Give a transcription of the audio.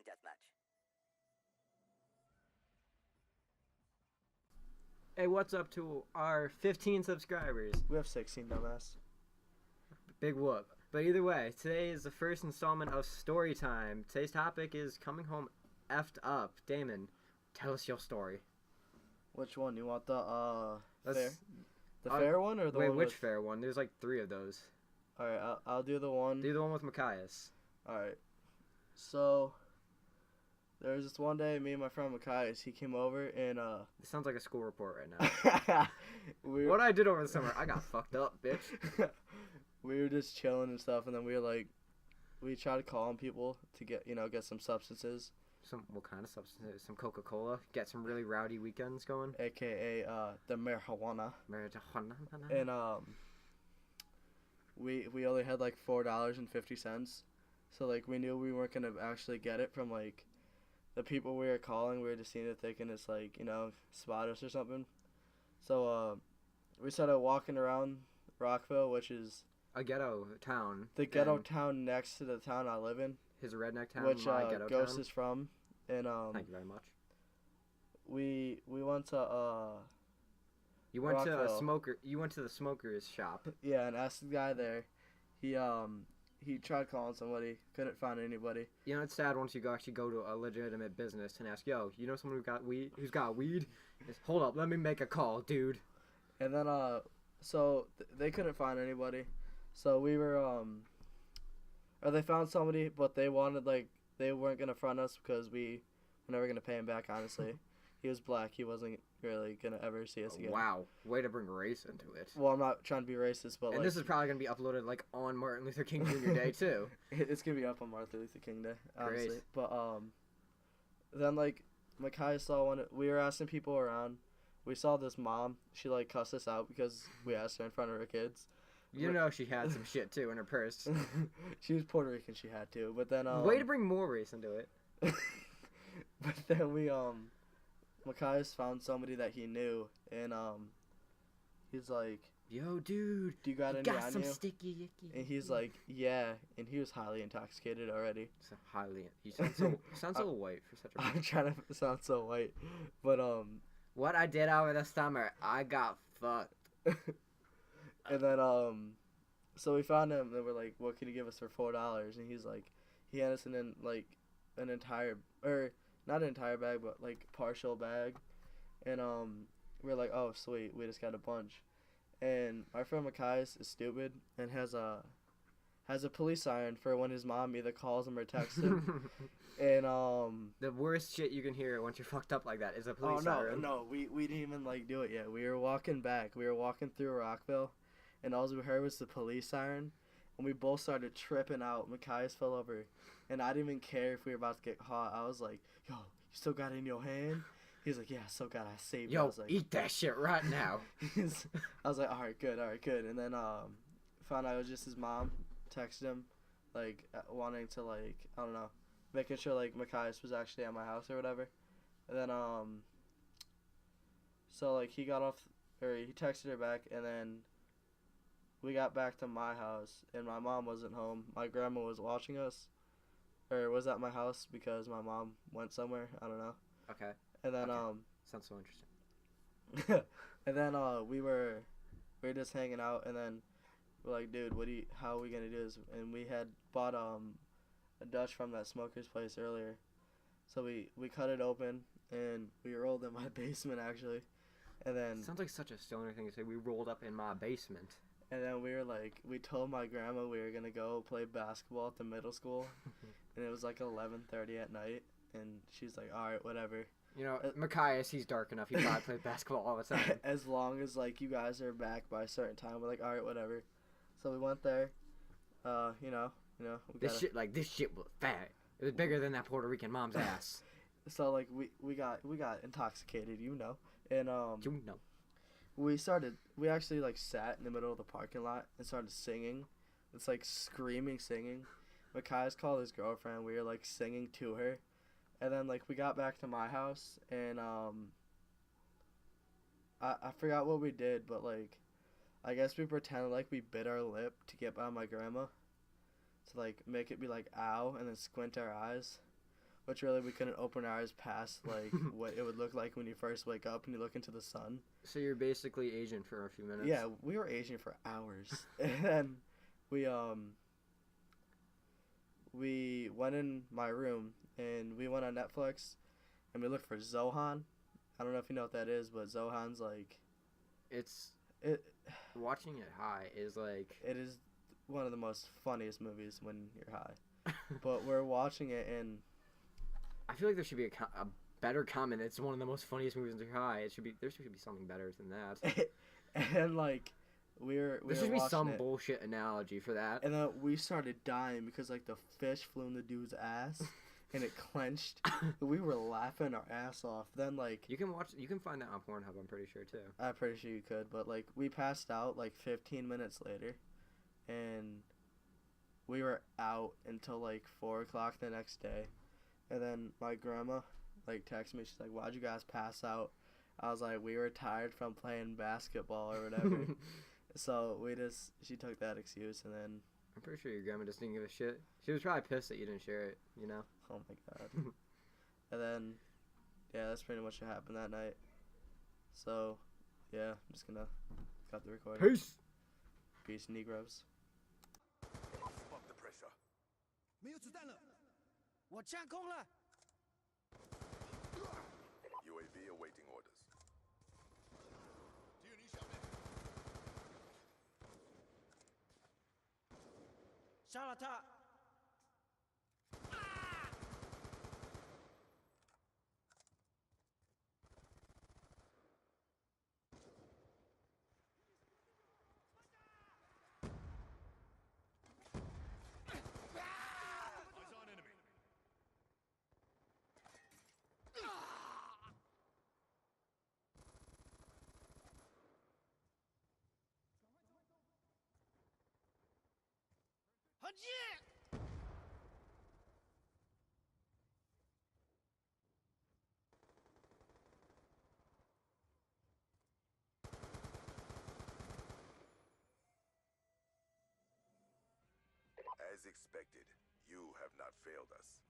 deathmatch. Hey, what's up to our 15 subscribers? We have 16, dumbass. Big whoop. But either way, today is the first installment of Story Time. Today's topic is coming home effed up. Damon, tell us your story. Which one? You want the Let's- fair? The fair one or the Wait, one which with... fair one? There's like 3 of those. Alright, I'll do the one. Do the one with Machias. Alright. So, there was this one day, me and my friend Machias, he came over and, This sounds like a school report right now. we What I did over the summer, I got fucked up, bitch. we were just chilling and stuff, and then we were like, we tried calling people to get some substances, What kind of substance? Some Coca-Cola. Get some really rowdy weekends going. aka the marijuana. Marijuana. And we only had like $4.50, so like we knew we weren't gonna actually get it from like the people we were calling. We were just seeing if they can just like spot us or something. So we started walking around Rockville, which is A ghetto town. the ghetto and town next to the town I live in, His redneck town. which My ghetto Ghost town. is from. And Thank you very much. we went to You went to a Rockville. smoker. You went to the smoker's shop. yeah, and asked the guy there. He tried calling somebody, couldn't find anybody. You know, it's sad once you actually go to a legitimate business and ask, "Yo, you know someone who's got weed?" Just, hold up, let me make a call, dude. And then so they couldn't find anybody. So we were or they found somebody, but they wanted they weren't gonna front us because we were never gonna pay him back. Honestly, he was black. He wasn't really gonna ever see us again. Wow, way to bring race into it. Well, I'm not trying to be racist, but And like this is probably gonna be uploaded like on Martin Luther King Jr. Day too. it's gonna be up on Martin Luther King Day, honestly. Great. But then like Makai saw one. We were asking people around. We saw this mom. She like cussed us out because we asked her in front of her kids. You know she had some shit too in her purse. She was Puerto Rican. She had to. But then Way to bring more race into it. but then we Machias found somebody that he knew, and he's like, Yo, dude, "Do you got you any got on some you?" sticky icky. And he's like, "Yeah," and he was highly intoxicated already. So highly. You sound so white for such a. I'm trying to sound so white, but What I did over the summer, I got fucked. and then so we found him, and we're like, "What can you give us for $4?" And he's like, he had us in an entire, or not an entire bag, but like partial bag, and we're like, "Oh sweet, we just got a bunch." And my friend Machias is stupid and has a police siren for when his mom either calls him or texts him. And The worst shit you can hear once you're fucked up like that is a oh police siren. no, we didn't even like do it yet. We were walking back. We were walking through Rockville, and all we heard was the police siren, and we both started tripping out. Machias fell over, and I didn't even care if we were about to get caught. I was like, "Yo, you still got it in your hand?" He's like, "Yeah, I still got it. I saved it." I Yo, was like, eat that shit right now. I was like, all right, good. And then found out it was just his mom. Texted him, like wanting to like I don't know, making sure like Machias was actually at my house or whatever. And then so like he got off, or he texted her back, and then we got back to my house, and my mom wasn't home. My grandma was watching us, or was at my house because my mom went somewhere. I don't know. Okay, And then Okay. sounds so interesting. and then we were just hanging out, and then we're like, dude, how are we gonna do this? And we had bought a Dutch from that smoker's place earlier, so we cut it open and we rolled in my basement actually, and then Sounds like such a stoner thing to say. We rolled up in my basement. we were like, we told my grandma we were gonna go play basketball at the middle school, and it was like 11:30 at night, and she's like, all right, whatever. You know, Machias, he's dark enough. He probably played basketball all the time. As long as like you guys are back by a certain time, we're like, all right, whatever. So we went there. We This shit was fat. It was bigger than that Puerto Rican mom's ass. So like we got intoxicated, and You know. we actually like sat in the middle of the parking lot and started singing. It's like screaming, singing. Machias called his girlfriend. We were like singing to her, and then like we got back to my house, and I forgot what we did, but like I guess we pretended like we bit our lip to get by my grandma, to like make it be like ow, and then squint our eyes. which really we couldn't open our eyes past like what it would look like when you first wake up and you look into the sun. So you're basically Asian for a few minutes. Yeah, we were Asian for hours, and we went in my room and we went on Netflix, and we looked for Zohan. I don't know if you know what that is, but Zohan's like It's it. watching it high is like. It is one of the most funniest movies when you're high. But we're watching it and I feel like there should be a better comment. It's one of the most funniest movies in high. There should be something better than that. and like there should be some it, bullshit analogy for that. and then we started dying because like the fish flew in the dude's ass and it clenched. We were laughing our ass off. Then like You can find that on Pornhub, I'm pretty sure too. I'm pretty sure you could, but like we passed out like 15 minutes later, and we were out until like 4 o'clock the next day. And then my grandma like texted me. She's like, "Why'd you guys pass out?" I was like, "We were tired from playing basketball or whatever." So she took that excuse, and then I'm pretty sure your grandma just didn't give a shit. She was probably pissed that you didn't share it, you know? oh my god. And then yeah, that's pretty much what happened that night. So yeah, I'm just gonna cut the recording. Peace! Peace, Negroes. Up the pressure. 没有子弹了，我降空了。 UAV awaiting orders. 只有你小妹。杀了他！ 很近。As expected, you have not failed us.